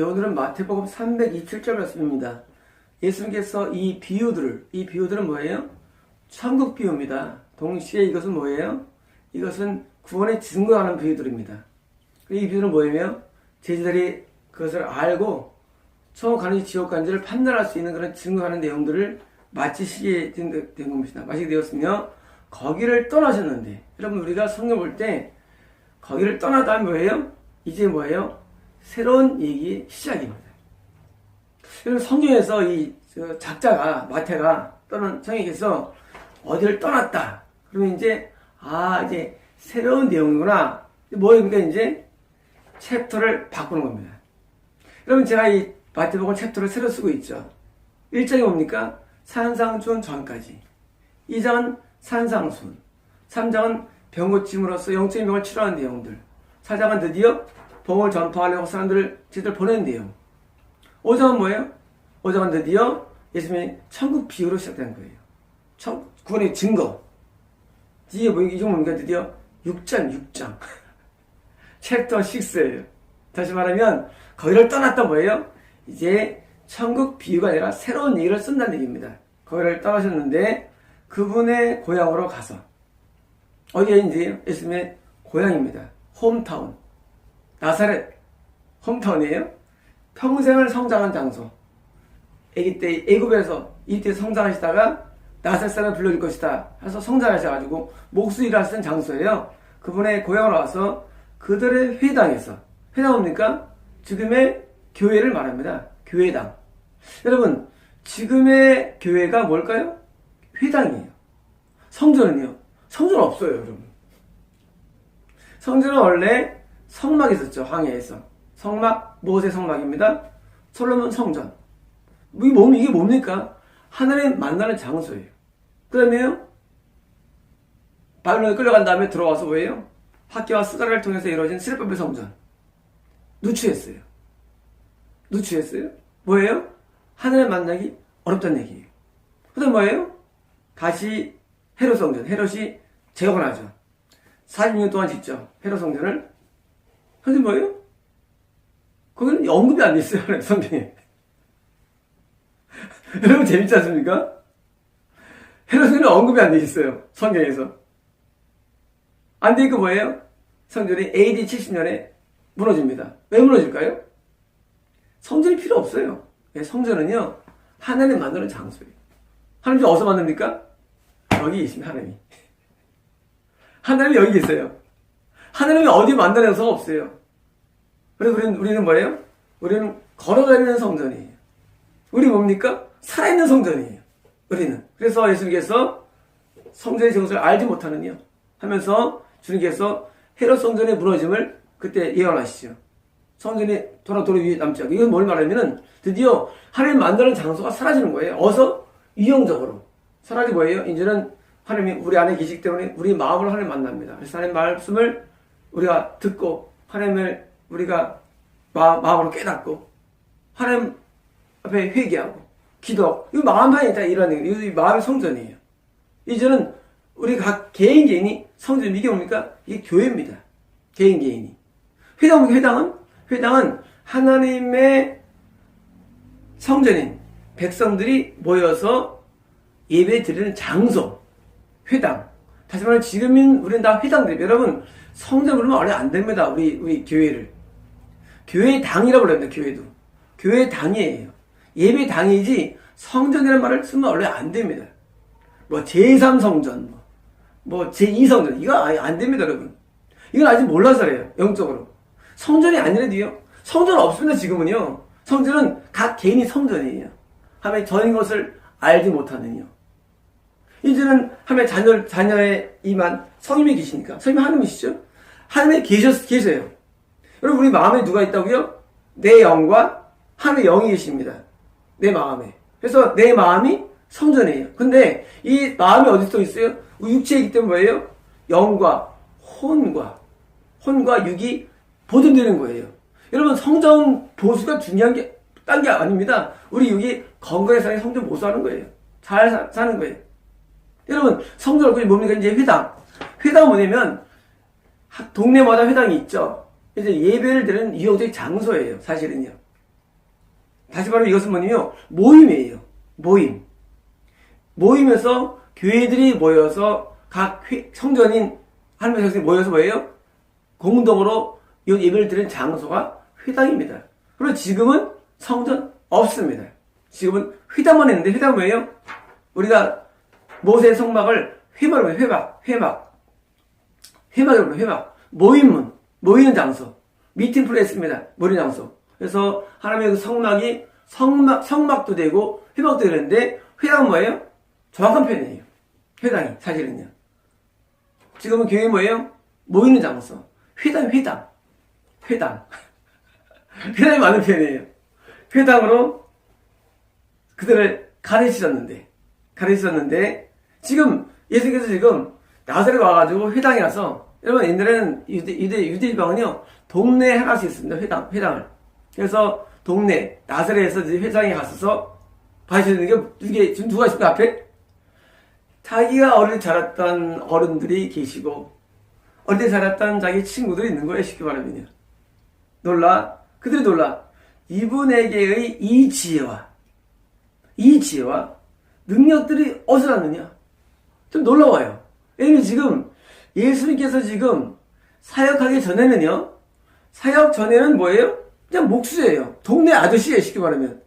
오늘은 마태복음 327절 말씀입니다. 예수님께서 이 비유들은 뭐예요? 천국 비유입니다. 동시에 이것은 뭐예요? 이것은 구원의 증거하는 비유들입니다. 이 비유는 뭐예요? 제자들이 그것을 알고 천국 가는지 지옥 가는지를 판단할 수 있는 그런 증거하는 내용들을 마치시게 된 겁니다. 마치게 되었으며 거기를 떠나셨는데, 여러분 우리가 성경 볼 때 거기를 떠나다 뭐예요? 이제 뭐예요? 새로운 얘기의 시작입니다. 여러분 성경에서 이 작자가 마태가 떠난 성경에서 어디를 떠났다. 그러면 이제 이제 새로운 내용이구나. 뭐예요? 그러니까 이제 챕터를 바꾸는 겁니다. 여러분 제가 이 마태복음 챕터를 새로 쓰고 있죠. 1장이 뭡니까? 산상수훈 전까지. 2장은 산상수훈. 3장은 병 고침으로써 영적인 병을 치료하는 내용들. 4장은 드디어 복음을 전파하려고 사람들을 제대로 보내는 내용. 5장은 뭐예요? 5장은 드디어 예수님이 천국 비유로 시작된 거예요. 구원의 증거. 이게 뭐, 이게 뭡니까? 드디어 6장. 챕터 6예요. 다시 말하면, 거기를 떠났다 뭐예요? 이제 천국 비유가 아니라 새로운 얘기를 쓴다는 얘기입니다. 거기를 떠나셨는데, 그분의 고향으로 가서, 어디에 이제 예수님의 고향입니다. 홈타운. 나사렛. 홈타운이에요. 평생을 성장한 장소. 아기 때 애굽에서 이때 성장하시다가 나사렛 사람을 불러줄 것이다 해서 성장하셔가지고 목수일을 하시던 장소예요. 그분의 고향으로 와서 그들의 회당에서, 회당 뭡니까? 지금의 교회를 말합니다. 교회당. 여러분 지금의 교회가 뭘까요? 회당이에요. 성전은요? 성전 없어요, 여러분. 성전은 원래 성막이 있었죠. 황해에서. 성막, 모세 성막입니다. 솔로몬 성전. 이게 뭡니까? 하나님 만나는 장소예요. 그 다음에요, 바빌론에 끌려간 다음에 들어와서 뭐예요? 학교와 스가랴를 통해서 이루어진 스룹바벨 성전. 누추했어요. 뭐예요? 하나님 만나기 어렵다는 얘기예요. 그 다음 뭐예요? 다시 헤롯 성전. 헤롯이 재건을 하죠. 40년 동안 짓죠. 헤롯 성전을. 근데 뭐예요? 거기는 언급이 안 돼 있어요. 성경에. 여러분 재밌지 않습니까? 헤롯은 언급이 안 돼 있어요. 성경에서. 안 돼 있고 뭐예요? 성전이 AD 70년에 무너집니다. 왜 무너질까요? 성전이 필요 없어요. 성전은요, 하나님 만드는 장소예요. 하나님이 어디서 만듭니까? 여기 있습니다, 하나님이. 하나님이 여기 계세요. 하나님이 어디 만드는 장소가 없어요. 그래서 우리는 뭐예요? 우리는 걸어다니는 성전이에요. 우리 뭡니까? 살아있는 성전이에요. 우리는. 그래서 예수님께서 성전의 정수를 알지 못하느냐 하면서 주님께서 헤롯 성전의 무너짐을 그때 예언하시죠. 성전이 도로 위에 남지 않고. 이건 뭘 말하냐면은 드디어 하나님 만드는 장소가 사라지는 거예요. 어서? 유형적으로. 사라지고 뭐예요? 이제는 하나님이 우리 안에 계시기 때문에 우리 마음으로 하나님 만납니다. 그래서 하나님 말씀을 우리가 듣고 하나님을 우리가 마음으로 깨닫고 하나님 앞에 회개하고 기도하고, 이거 마음만이 다 일하는 거예요. 이 마음의 성전이에요. 이제는 우리 각 개인이 성전, 이게 뭡니까? 이게 교회입니다. 개인이. 회당은 하나님의 성전인 백성들이 모여서 예배 드리는 장소. 회당. 다시 말하면 지금인 우리는 다 회당들이에요. 여러분 성전 부르면 원래 안 됩니다. 우리 교회를. 교회 당이라고 불립니다. 교회도. 교회 당이에요. 예배 당이지 성전이라는 말을 쓰면 원래 안 됩니다. 뭐 제3성전, 뭐 제2성전, 이거 안 됩니다, 여러분. 이건 아직 몰라서 그래요. 영적으로. 성전이 아니라도요. 성전 없습니다, 지금은요. 성전은 각 개인이 성전이에요. 하나님의 전인 것을 알지 못하느냐. 이제는 하나님의 자녀의 임한 성님이 계시니까. 성님이 하나님이시죠? 하나님이 계세요. 여러분, 우리 마음에 누가 있다고요? 내 영과 하나님의 영이 계십니다. 내 마음에. 그래서 내 마음이 성전이에요. 근데 이 마음이 어디 또 있어요? 육체이기 때문에 뭐예요? 영과 혼과 육이 보존되는 거예요. 여러분, 성전 보수가 중요한 게 딴 게 아닙니다. 우리 육이 건강하게 사는 성전 보수하는 거예요. 잘 사는 거예요. 여러분, 성전 얼굴이 뭡니까? 이제 회당. 회당은 뭐냐면 동네마다 회당이 있죠. 이제 예배를 드리는 유형적인 장소예요. 사실은요. 다시 말하면 이것은 뭐냐면 모임이에요. 모임에서 교회들이 모여서 각 성전인 하나님의 백성이 모여서 뭐예요? 공동으로 이 예배를 드리는 장소가 회당입니다. 그리고 지금은 성전 없습니다. 지금은 회당만 있는데 회당 뭐예요? 우리가 모세의 성막을 회막 모임문, 모이는 장소, 미팅 플레이스입니다. 모이는 장소. 그래서 하나님의 그 성막이 성막도 되고 회막도 되는데 회당은 뭐예요? 정확한 표현이에요. 회당이 사실은요. 지금은 교회 뭐예요? 모이는 장소. 회당이 맞는 표현이에요. 회당으로 그들을 가르치셨는데 지금 예수께서 지금 나사렛 와가지고 회당에 가서 여러분 옛날에는 유대 지방은요 동네에 하나씩 있습니다. 회당을. 그래서 동네 나사렛에서 회당에 갔어서 봐주시는 게 지금 누가 있습니까 앞에? 자기가 어릴 때 자랐던 어른들이 계시고 어릴 때 자랐던 자기 친구들이 있는 거예요. 쉽게 말하면요. 그들이 놀라. 이분에게의 이 지혜와 능력들이 어디서 났느냐? 좀 놀라워요. 왜냐면 지금 예수님께서 지금 사역 전에는 뭐예요? 그냥 목수예요. 동네 아저씨예요. 쉽게 말하면.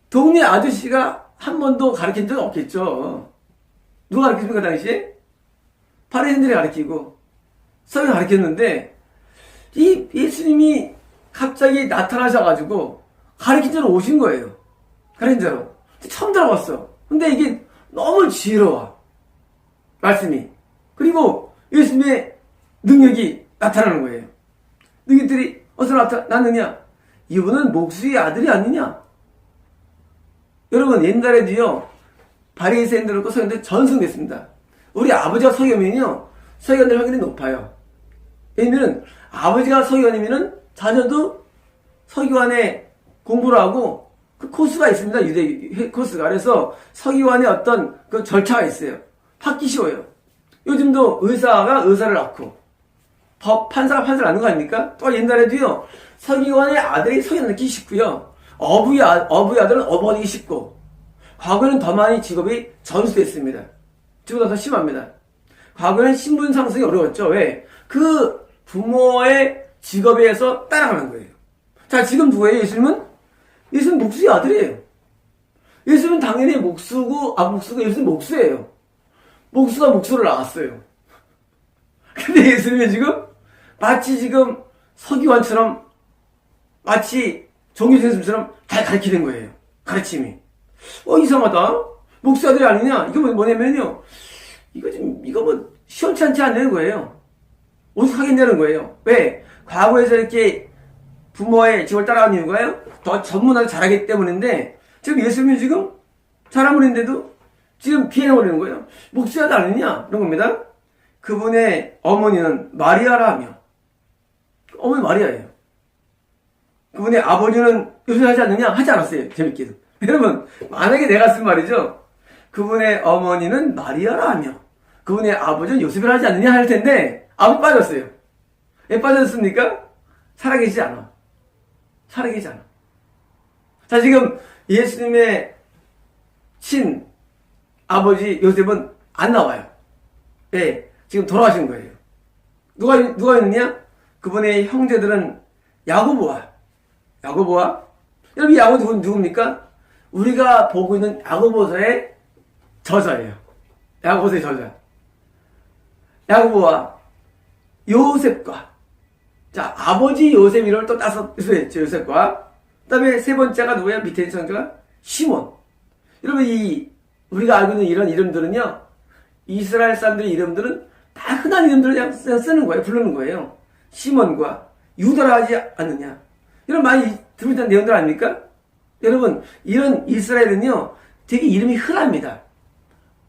동네 아저씨가 한 번도 가르친 적 없겠죠. 누가 가르쳤습니까 당시에? 바리새인들이 가르치고 서기 가르쳤는데 이 예수님이 갑자기 나타나셔가지고 가르친 자로 오신 거예요. 가르친 자로. 처음 들어봤어. 근데 이게 너무 지혜로워. 말씀이. 그리고 예수님의 능력이 나타나는 거예요. 능력들이 어디서 나타났느냐? 이분은 목수의 아들이 아니냐? 여러분 옛날에도요. 바리새인들과 서기관들 전승됐습니다. 우리 아버지가 서기관이면요. 서기관들 확률이 높아요. 왜냐면 아버지가 서기관이면은 자녀도 서기관에 공부를 하고 그 코스가 있습니다. 유대 코스가. 그래서 서기관의 어떤 그 절차가 있어요. 받기 쉬워요. 요즘도 의사가 의사를 낳고 판사가 판사를 낳는 거 아닙니까? 또 옛날에도요. 서기관의 아들이 서기관 낳기 쉽고요. 어부의 아들은 어부가 되기 쉽고 과거에는 더 많이 직업이 전수됐습니다. 지금보다 더 심합니다. 과거에는 신분 상승이 어려웠죠. 왜? 그 부모의 직업에서 따라가는 거예요. 자, 지금 누구예요? 예수님은 목수의 아들이에요. 예수님은 당연히 목수고 예수님 목수예요. 목수가 목수를 낳았어요. 근데 예수님은 마치 서기관처럼 마치 종교생님처럼 잘 가르치는 거예요. 가르침이. 이상하다. 목수 아들이 아니냐? 이거 뭐냐면요. 이거 뭐 시원찮지 않는 거예요. 오죽하겠냐는 거예요. 왜? 과거에서 이렇게 부모의 직업을 따라가는 이유가요? 더 전문화를 잘하기 때문인데, 지금 예수님이 잘하는데도 지금 비행해버리는 거예요. 목수의 아들 아니냐? 이런 겁니다. 그분의 어머니는 마리아라 하며, 어머니 마리아예요. 그분의 아버지는 요셉을 하지 않느냐? 하지 않았어요. 재밌게도. 여러분, 만약에 내가 쓴 말이죠. 그분의 어머니는 마리아라 하며, 그분의 아버지는 요셉을 하지 않느냐 할 텐데, 아버지 빠졌어요. 왜 빠졌습니까? 살아계시지 않아. 자, 지금 예수님의 아버지 요셉은 안 나와요. 네, 지금 돌아가신 거예요. 누가 있느냐? 그분의 형제들은 야고보와 여러분 야고보 누굽니까? 우리가 보고 있는 야고보서의 저자예요. 야고보서의 저자. 야고보와 요셉과 자 아버지 요셉 이름을 또 따서 했죠. 요셉과 그 다음에 세 번째가 누구야? 밑에 있는 son가 시몬. 여러분 우리가 알고 있는 이런 이름들은요 이스라엘 사람들의 이름들은 다 흔한 이름들을 그냥 쓰는 거예요. 부르는 거예요. 시몬과 유다라 하지 않느냐. 이런 많이 들으던 내용들 아닙니까? 여러분 이런 이스라엘은요 되게 이름이 흔합니다.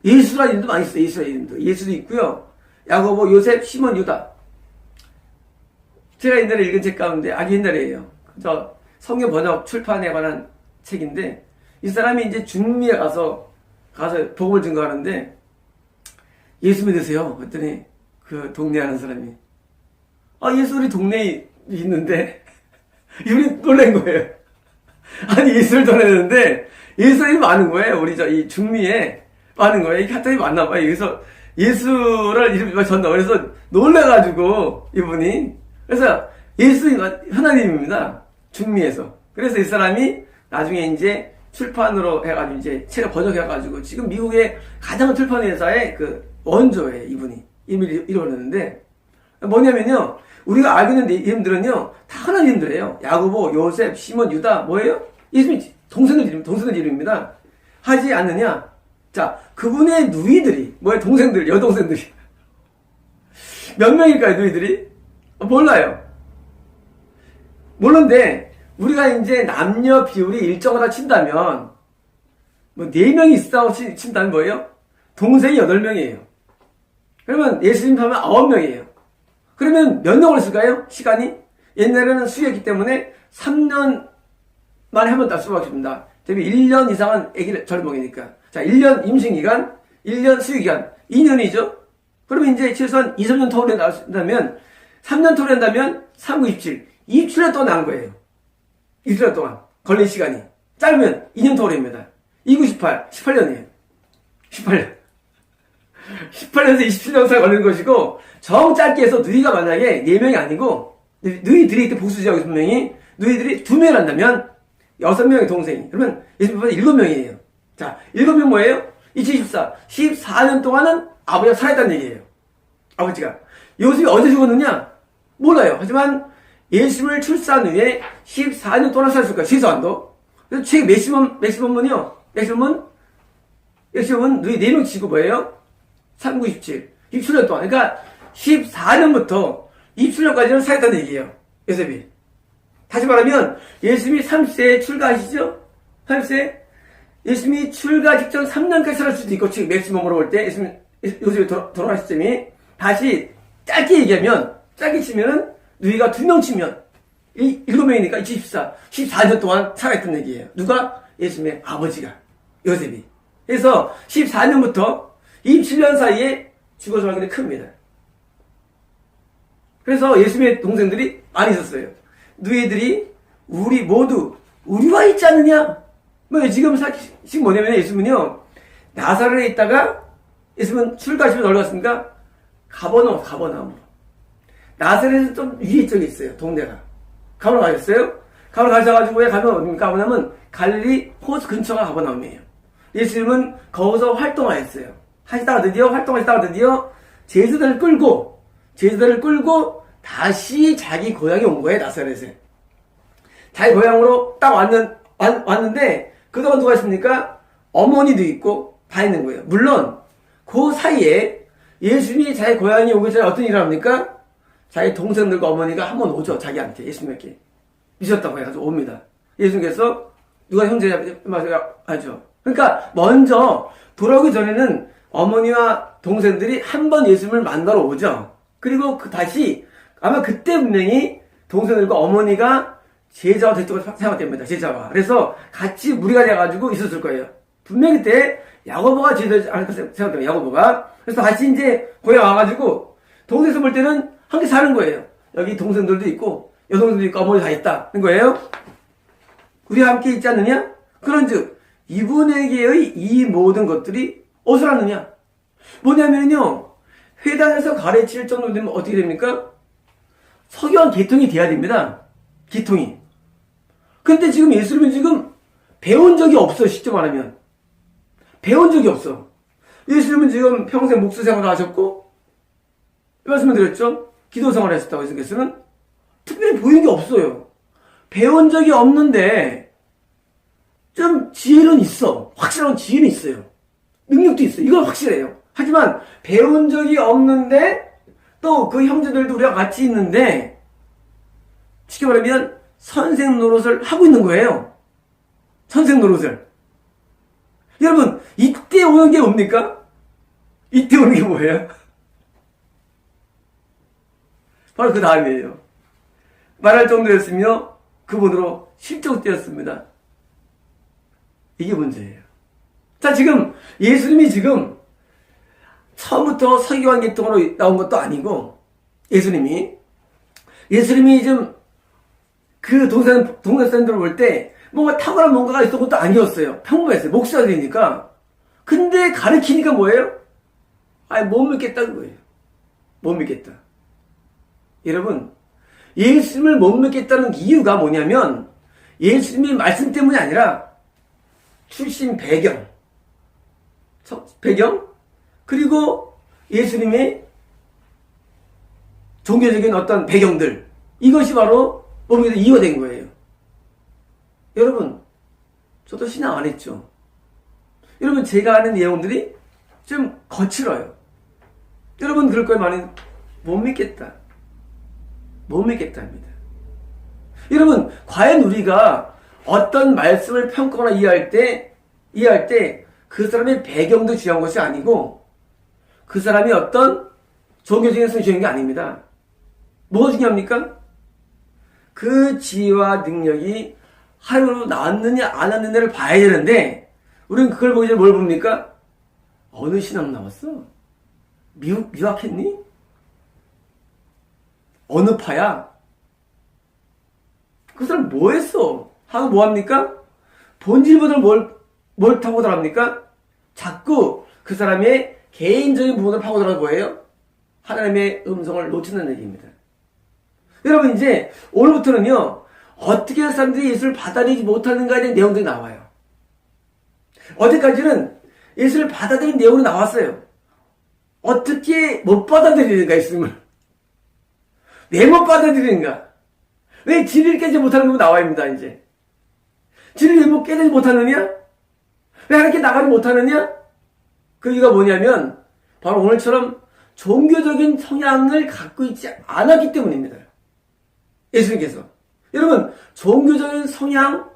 예수라는 이름도 많이 있어요. 예수라는 이름도. 예수도 있고요. 야고보, 요셉, 시몬, 유다. 제가 옛날에 읽은 책 가운데 아주 옛날이에요. 저 성경 번역 출판에 관한 책인데 이 사람이 이제 중미에 가서 복음을 증거하는데 예수 믿으세요? 그랬더니 그 동네 하는 사람이 예수 우리 동네에 있는데 이분이 놀란 거예요. 아니, 예수를 전했는데, 예수님이 많은 거예요. 우리 이 중미에 많은 거예요. 이게 하여튼 많나 봐요. 그래서 예수를 이름을 전다. 그래서 놀래가지고, 이분이. 그래서 예수님, 하나님입니다. 중미에서. 그래서 이 사람이 나중에 이제 출판으로 해가지고 이제 책을 번역해가지고 지금 미국의 가장 출판 회사의 그 원조예요. 이분이. 이름을 이루어졌는데, 뭐냐면요. 우리가 알고 있는 이름들은요, 다 하나님들이에요. 야고보, 요셉, 시몬, 유다, 뭐예요? 예수님 동생들 이름입니다. 하지 않느냐? 자, 그분의 누이들이, 뭐예요? 동생들, 여동생들이. 몇 명일까요, 누이들이? 몰라요. 몰랐는데, 우리가 이제 남녀 비율이 일정하다 친다면, 뭐, 4명이 있다고 친다면 뭐예요? 동생이 8명이에요. 그러면 예수님 하면 9명이에요. 그러면 몇 년 걸렸을까요? 시간이? 옛날에는 수였기 때문에 3년 만에 한 번 다 수박입니다. 대비 1년 이상은 저를 먹이니까. 자, 1년 임신기간, 1년 수유기간, 2년이죠? 그러면 이제 최소한 2, 3년 토를 한다면, 3년 토를 한다면, 3, 9, 27. 27년 동안 난 거예요. 27년 동안. 걸린 시간이. 짧으면 2년 토를입니다. 2, 9, 18. 18년이에요. 18년. 18년에서 27년 사이 걸리는 것이고, 정 짧게 해서 누이가 만약에 4명이 아니고, 누이들이 이때 복수지하고 분명히, 누이들이 2명을 한다면, 6명의 동생이. 그러면 예수님보다 7명이에요. 자, 7명 뭐예요? 2014. 14년 동안은 아버지가 살아있다는 얘기예요. 아버지가. 요셉이 언제 죽었느냐? 몰라요. 하지만 예수님을 출산 후에 14년 동안 살았을 거예요. 최소한도. 그래서 최 맥시멈은요? 맥시멈은 누이 4명 치고 뭐예요? 3, 9, 27. 27년 동안. 그러니까 14년부터 27년까지는 살았다는 얘기예요. 요셉이. 다시 말하면 예수님이 30세에 출가하시죠? 30세? 예수님이 출가 직전 3년까지 살았을 수도 있고 지금 맥시멈으로 볼 때 요셉이 돌아가실 때이 다시 짧게 얘기하면 짧게 치면은 누이가 2명 치면 7명이니까 24, 14년 동안 살아있던 얘기예요. 누가? 예수님의 아버지가 요셉이. 그래서 14년부터 27년 사이에 죽어서 확률이 큽니다. 그래서 예수님의 동생들이 많이 있었어요. 누이들이 우리 모두 우리와 있지 않느냐? 뭐 지금 사실 뭐냐면 예수님은요 나사렛에 있다가 예수님은 출가하시면 어디 갔습니까? 가버나움. 나사렛은 좀 위에 쪽에 있어요. 동네가. 가버나움 가셨어요? 가버나움 가셔가지고 왜 가버나움 어딥니까? 가버나움은 갈릴리 호수 근처가 가버나움이에요. 예수님은 거기서 활동하셨어요. 활동하시다가 드디어 제자들을 끌고 다시 자기 고향에 온 거예요, 나사렛에. 자기 고향으로 딱 왔는데, 그동안 누가 있습니까? 어머니도 있고, 다 있는 거예요. 물론, 그 사이에 예수님이 자기 고향에 오기 전에 어떤 일을 합니까? 자기 동생들과 어머니가 한번 오죠, 자기한테, 예수님께. 미쳤다고 해가지고 옵니다. 예수님께서, 누가 형제냐, 하죠. 그러니까, 먼저, 돌아오기 전에는 어머니와 동생들이 한 번 예수님을 만나러 오죠. 그리고 다시, 아마 그때 분명히 동생들과 어머니가 제자가 됐다고 생각됩니다. 제자가. 그래서 같이 무리가 돼가지고 있었을 거예요. 분명히 그때 야고보가 제자지 않을까 생각됩니다. 야고보가. 그래서 같이 이제 고향 와가지고 동생들 볼 때는 함께 사는 거예요. 여기 동생들도 있고 여동생도 있고 어머니 다 있다는 거예요. 우리와 함께 있지 않느냐? 그런즉 이분에게의 이 모든 것들이 어디서 났느냐? 뭐냐면요. 회당에서 가르칠 정도 되면 어떻게 됩니까? 서기관 계통이 돼야 됩니다. 계통이. 근데 지금 예수님은 지금 배운 적이 없어, 쉽게 말하면. 배운 적이 없어. 예수님은 지금 평생 목수 생활을 하셨고, 말씀을 드렸죠? 기도 생활을 하셨다고 예수님께서는 특별히 보이는 게 없어요. 배운 적이 없는데, 좀 지혜는 있어. 확실한 지혜는 있어요. 능력도 있어요. 이건 확실해요. 하지만 배운 적이 없는데, 또 그 형제들도 우리가 같이 있는데 쉽게 말하면 선생 노릇을 하고 있는 거예요. 선생 노릇을. 여러분 이때 오는 게 뭡니까? 이때 오는 게 뭐예요? 바로 그 다음이에요. 말할 정도였으며 그분으로 실족되었습니다. 이게 문제예요. 자, 지금 예수님이 지금 처음부터 서기관 계통으로 나온 것도 아니고 예수님이 지금 그 동네 사람들을 볼 때 뭔가 탁월한 뭔가가 있었던 것도 아니었어요. 평범했어요. 목사가 되니까. 근데 가르치니까 뭐예요? 아니, 못 믿겠다 그거예요. 못 믿겠다. 여러분, 예수님을 못 믿겠다는 이유가 뭐냐면 예수님의 말씀 때문이 아니라 출신 배경, 그리고 예수님의 종교적인 어떤 배경들, 이것이 바로 못 믿는 이유가 된 거예요. 여러분, 저도 신앙 안 했죠. 여러분, 제가 아는 내용들이 좀 거칠어요. 여러분 그럴 거예요. 많이 못 믿겠다. 못 믿겠답니다. 여러분, 과연 우리가 어떤 말씀을 평가하거나 이해할 때 그 사람의 배경도 중요한 것이 아니고 그 사람이 어떤 종교적인 성이 중요한 게 아닙니다. 뭐가 중요합니까? 그 지혜와 능력이 하루로 나왔느냐 안 나왔느냐를 봐야 되는데 우리는 그걸 보기 전에 뭘 봅니까? 어느 신학 나왔어? 미확했니? 어느 파야? 그 사람 뭐 했어? 하고 뭐 합니까? 본질보다 뭘 파고들합니까? 자꾸 그 사람의 개인적인 부분을 파고들하는 거예요. 하나님의 음성을 놓치는 얘기입니다. 여러분, 이제 오늘부터는요, 어떻게 사람들이 예수를 받아들이지 못하는가에 대한 내용들이 나와요. 어제까지는 예수를 받아들인 내용이 나왔어요. 어떻게 못 받아들이는가, 예수님을. 왜 못 받아들이는가? 왜 진리를 깨지 못하는 거 나와입니다, 이제. 진리를 왜 깨지 못하느냐? 왜 하나님께 나가지 못하느냐? 그 이유가 뭐냐면, 바로 오늘처럼 종교적인 성향을 갖고 있지 않았기 때문입니다. 예수님께서. 여러분, 종교적인 성향,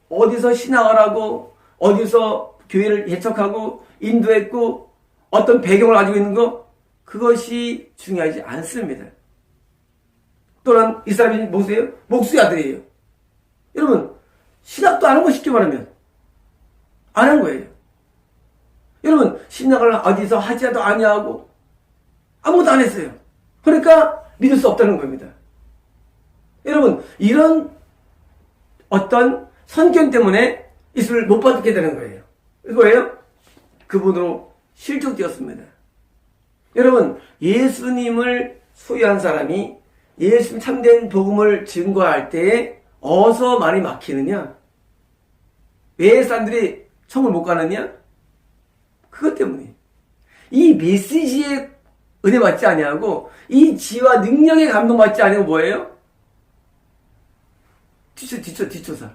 어디서 신학을 하고, 어디서 교회를 개척하고, 인도했고, 어떤 배경을 가지고 있는 거, 그것이 중요하지 않습니다. 또한 이 사람이 뭐세요? 목수의 아들이에요. 여러분, 신학도 안 한 거 쉽게 말하면 안 한 거예요. 여러분, 신학을 어디서 하지도 아니하고 아무것도 안 했어요. 그러니까 믿을 수 없다는 겁니다. 여러분, 이런 어떤 선견 때문에 예수를 못 받게 되는 거예요. 이거예요? 그분으로 실족되었습니다. 여러분, 예수님을 소유한 사람이 예수님 참된 복음을 증거할 때에 어디서 많이 막히느냐? 왜 사람들이 천국을 못 가느냐? 그것 때문에. 이 메시지에 은혜 받지 아니하고 이 지와 능력에 감동받지 아니고 뭐예요? 뒷조사.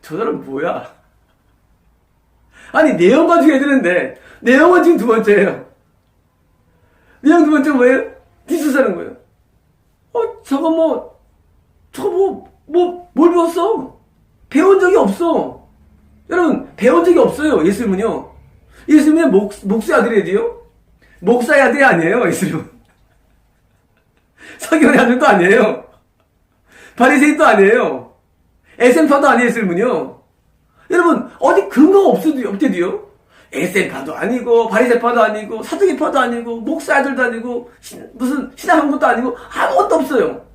저 사람 뭐야? 아니, 내용 가지고 해야 되는데 내용은 지금 두 번째예요. 내용 두 번째 뭐예요? 뒷조사하는 거예요. 뭘 배웠어? 배운 적이 없어. 여러분, 배운 적이 없어요. 예수님은요. 예수님은 목수의 아들이어야 돼요. 목사의 아들이 아니에요, 예수님은. 서기관의 아들도 아니에요. 바리새인도 아니에요. 에센파도 아니에요, 예수님은요. 여러분, 어디 근거가 없대도요. 에센파도 아니고, 바리새파도 아니고, 사두개파도 아니고, 목사 아들도 아니고, 무슨 신학한 것도 아니고, 아무것도 없어요.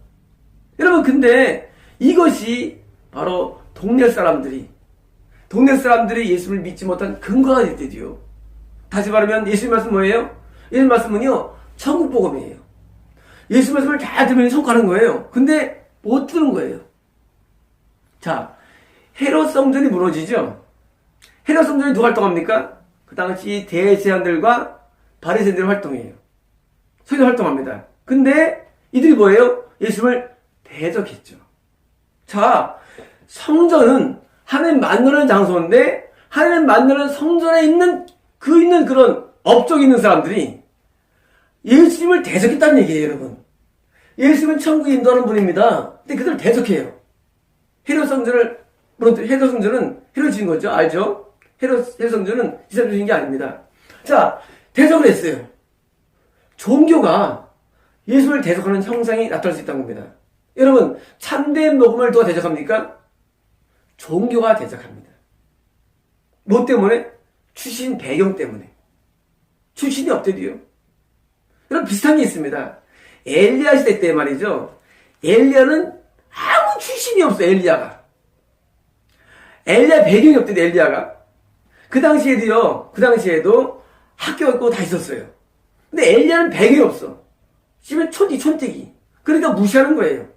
여러분, 근데 이것이 바로 동네 사람들이 예수를 믿지 못한 근거가 됐대요. 다시 말하면 예수님 말씀 뭐예요? 예수님 말씀은요, 천국 복음이에요. 예수 말씀을 잘 들으면 성과하는 거예요. 근데 못 들은 거예요. 자, 헤롯 성전이 무너지죠? 헤롯 성전이 누가 활동합니까? 그 당시 대제사장들과 바리새인들이 활동해요. 서기관 활동합니다. 근데 이들이 뭐예요? 예수님을 대적했죠. 자, 성전은 하나님 만나는 장소인데 하나님 만나는 성전에 있는 그런 업적이 있는 사람들이 예수님을 대적했다는 얘기예요, 여러분. 예수님은 천국에 인도하는 분입니다. 근데 그들을 대적해요. 헤롯 성전은 헤롯 지은 거죠. 알죠? 헤롯 성전은 이 사람이 지은 게 아닙니다. 자, 대적을 했어요. 종교가 예수를 대적하는 형상이 나타날 수 있다는 겁니다. 여러분, 참된 복음을 누가 대적합니까? 종교가 대적합니다. 뭐 때문에? 출신 배경 때문에. 출신이 없대도요. 여러분, 비슷한 게 있습니다. 엘리야 시대 때 말이죠. 엘리야는 아무 출신이 없어, 엘리야가. 엘리야 배경이 없대, 엘리야가. 그 당시에도 학교 있고 다 있었어요. 근데 엘리야는 배경이 없어. 지금 촌띠기. 그러니까 무시하는 거예요.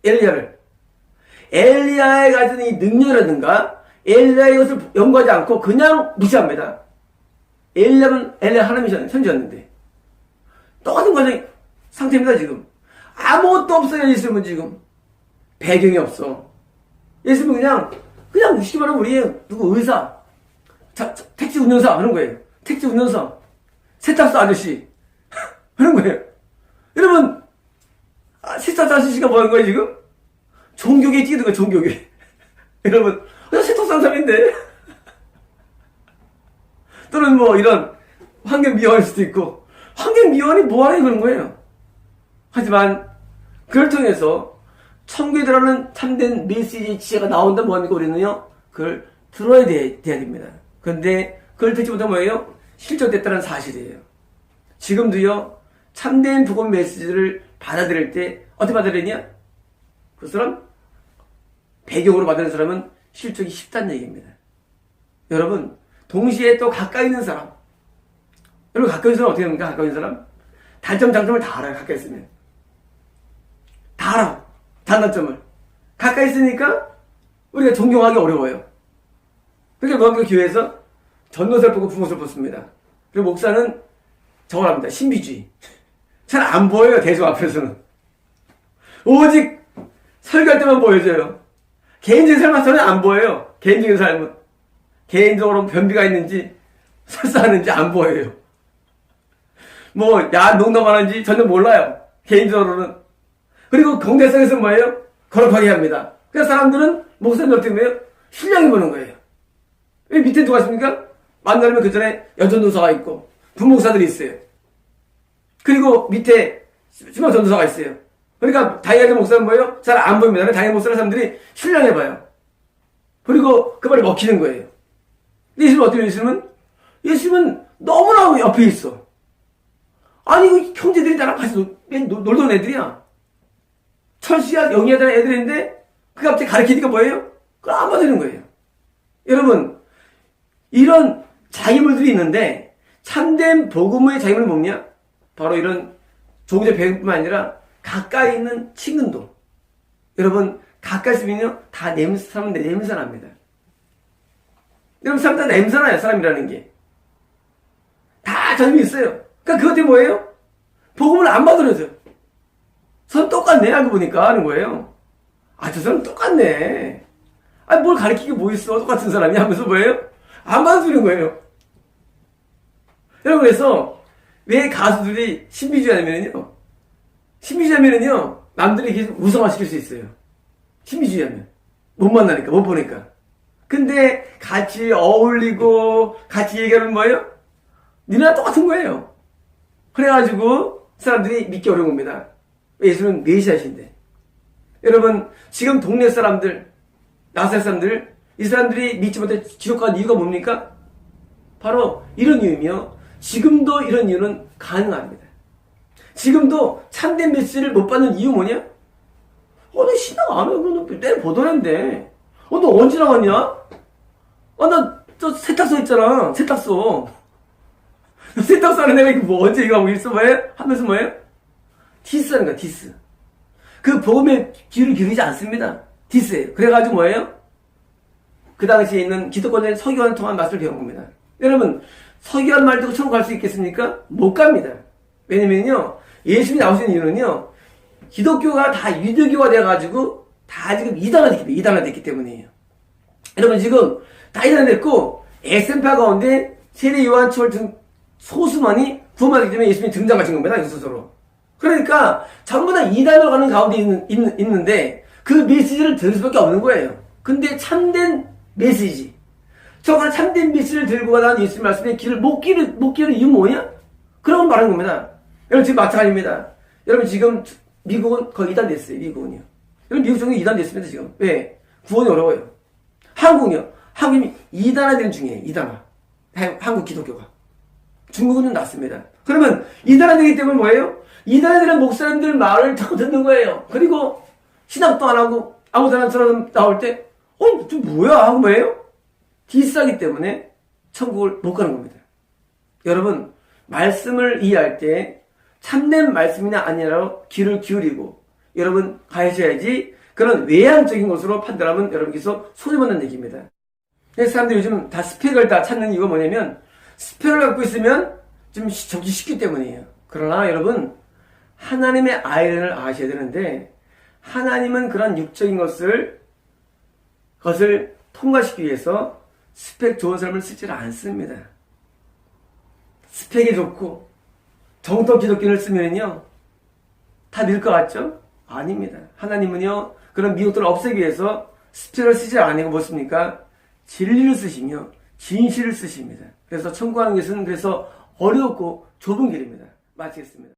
엘리야를. 엘리야에 가진 이 능력이라든가 엘리야의 것을 연구하지 않고 그냥 무시합니다. 엘리야 하나님이 선지였는데 똑같은 과정 상태입니다. 지금 아무것도 없어요. 예수님은 지금 배경이 없어. 예수님은 그냥 무시만 하면 우리 누구 의사, 택시 운전사 하는 거예요. 택시 운전사, 세탁소 아저씨 하는 거예요. 여러분, 세탁소 아저씨가 뭐 하는 거예요 지금? 종교계 뛰는 거예요. 종교계. 여러분, 세탁소 한 사람인데 또는 뭐 이런 환경미화일 수도 있고, 환경미화원이 뭐하는 그런 거예요. 하지만 그걸 통해서 천국에 들어가는 참된 메시지의 지혜가 나온다 뭐합니까? 우리는요 그걸 들어야 됩니다. 그런데 그걸 듣지 못하면 뭐예요? 실족됐다는 사실이에요. 지금도요 참된 복음 메시지를 받아들일 때 어떻게 받아들이냐? 그 사람 배경으로 받아들이는 사람은 실족이 쉽다는 얘기입니다. 여러분, 동시에 또 가까이 있는 사람, 여러분 가까이 있는 사람 어떻게 합니까? 가까이 있는 사람 단점 장점을 다 알아요. 가까이 있으면 다 알아. 장단점을 가까이 있으니까 우리가 존경하기 어려워요. 그러니까 뭐합니까? 교회에서 전도사를 보고 부모를 뽑습니다. 그리고 목사는 저걸 합니다. 신비주의. 잘 안 보여요. 대중 앞에서는 오직 설교할 때만 보여줘요. 개인적인 삶은 전혀 안 보여요. 개인적인 삶은 개인적으로 변비가 있는지 설사하는지 안 보여요. 뭐 야한 농담하는지 전혀 몰라요. 개인적으로는. 그리고 공대성에서 뭐예요? 거룩하게 합니다. 그래서 사람들은 목사님 어떻게 해요? 신령히 보는 거예요. 왜 밑에 누가 있습니까? 만나면 그 전에 여전도사가 있고 분목사들이 있어요. 그리고 밑에 심한 전도사가 있어요. 그러니까 다이아의 목사는 뭐예요? 잘 안 보입니다. 다이아 목사는 사람들이 신령해 봐요. 그리고 그 말이 먹히는 거예요. 예수님은 어떻게 예수님은? 예수님은 너무나 옆에 있어. 아니 그 형제들이 나랑 같이 놀던 애들이야. 철수야 영희야라는 애들인데 그 갑자기 가르치니까 뭐예요? 그걸 안 받는 거예요. 여러분, 이런 장애물들이 있는데 참된 복음의 장애물은 뭐냐? 바로 이런 조국의 배경뿐만 아니라 가까이 있는 친근도. 여러분, 가까이 있으면요 다 사람은 냄새납니다. 여러분, 사람 다 냄새나요. 사람이라는 게 다 점이 있어요. 그러니까 그것 때문에 뭐예요? 복음을 안 받아들여져요. 선 똑같네 알고 보니까 하는 거예요. 아, 저 사람 똑같네. 아, 뭘 가르치기 뭐 있어? 똑같은 사람이 하면서 뭐예요? 안 받아주는 거예요. 여러분, 그래서 왜 가수들이 신비주의하면요 남들이 계속 우상화시킬 수 있어요. 신비주의하면 못 만나니까, 못 보니까. 근데 같이 어울리고 같이 얘기하면 뭐예요? 니네랑 똑같은 거예요. 그래가지고 사람들이 믿기 어려운 겁니다. 예수는 메시아신데. 여러분, 지금 동네 사람들, 나사렛 사람들, 이 사람들이 믿지 못해 지옥 간 이유가 뭡니까? 바로 이런 이유이며, 지금도 이런 이유는 가능합니다. 지금도 참된 메시지를 못 받는 이유 뭐냐? 너 신앙 안 해. 너 내일 보더란데. 너 언제 나왔냐? 나 저 세탁소 있잖아. 세탁소 하는 애가 뭐 언제 이거 하고 있어? 뭐예요? 하면서 뭐예요? 디스하는 거야, 디스. 그 복음에 귀를 기울이지 않습니다. 디스예요. 그래가지고 뭐예요? 그 당시에 있는 기독권의 서기관을 통한 말씀을 배운 겁니다. 여러분, 서기관 말 듣고 천국 갈 수 있겠습니까? 못 갑니다. 왜냐면요, 예수님이 나오신 이유는요, 기독교가 다 유대교가 돼가지고 다 지금 이단화됐기 때문이에요. 여러분, 지금 다 이단화됐고 SM파 가운데 세례 요한처럼 등 소수만이 구원받기 때문에 예수님이 등장하신 겁니다. 이 스스로. 그러니까 전부 다 이단으로 가는 가운데 있는데 그 메시지를 들을 수밖에 없는 거예요. 근데 참된 메시지, 저가 참된 메시지를 들고 가는 예수님 말씀에 길을 못 기는 이유는 뭐냐? 그런 말하는 겁니다. 여러분, 지금 마찬가지입니다. 여러분, 지금 미국은 거의 이단됐어요. 미국은요. 여러분, 미국 정도 이단됐습니다. 지금. 왜? 구원이 어려워요. 한국은요. 한국이 이단화되는 중이에요. 이단화. 한국 기독교가. 중국은 좀 낫습니다. 그러면 이단화되기 때문에 뭐예요? 이단화되는 목사님들 말을 자꾸 듣는 거예요. 그리고 신학도 안 하고 아무 사람 나올 때, 저 뭐야? 하고 뭐예요? 비싸기 때문에 천국을 못 가는 겁니다. 여러분, 말씀을 이해할 때 참된 말씀이냐 아니냐로 귀를 기울이고 여러분 가셔야지 그런 외향적인 것으로 판단하면 여러분께서 손해보는 얘기입니다. 그래서 사람들이 요즘 다 스펙을 다 찾는 이유가 뭐냐면 스펙을 갖고 있으면 좀 적기 쉽기 때문이에요. 그러나 여러분, 하나님의 아이를 아셔야 되는데 하나님은 그런 육적인 것을 통과시키기 위해서 스펙 좋은 사람을 쓰질 않습니다. 스펙이 좋고 정통 기독교를 쓰면요 다 늘 것 같죠? 아닙니다. 하나님은요 그런 미혹들을 없애기 위해서 스펙을 쓰지 않으고 뭐습니까? 진리를 쓰시며 진실을 쓰십니다. 그래서 천국하는 것은 그래서 어렵고 좁은 길입니다. 마치겠습니다.